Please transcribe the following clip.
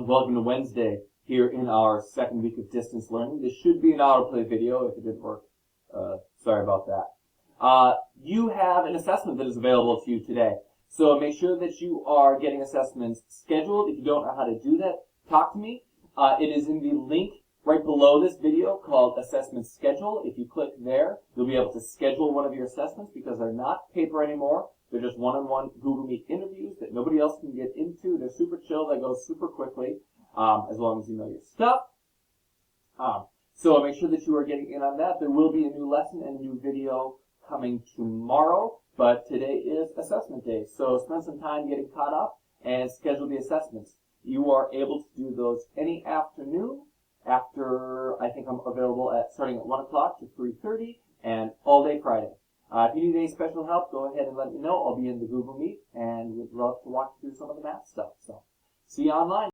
welcome to Wednesday here in our second week of distance learning. This should be an autoplay video. If it didn't work, sorry about that. You have an assessment that is available to you today. So make sure that you are getting assessments scheduled. If you don't know how to do that, talk to me. It is in the link right below this video called Assessment Schedule. If you click there, you'll be able to schedule one of your assessments because they're not paper anymore. They're just one-on-one Google Meet interviews that nobody else can get into. They're super chill. They go super quickly as long as you know your stuff. So make sure that you are getting in on that. There will be a new lesson and a new video coming tomorrow, but today is assessment day. So spend some time getting caught up and schedule the assessments. You are able to do those any afternoon after, I think I'm available at starting at 1 o'clock to 3:30 and all day Friday. If you need any special help, go ahead and let me know. I'll be in the Google Meet and would love to walk you through some of the math stuff. So see you online.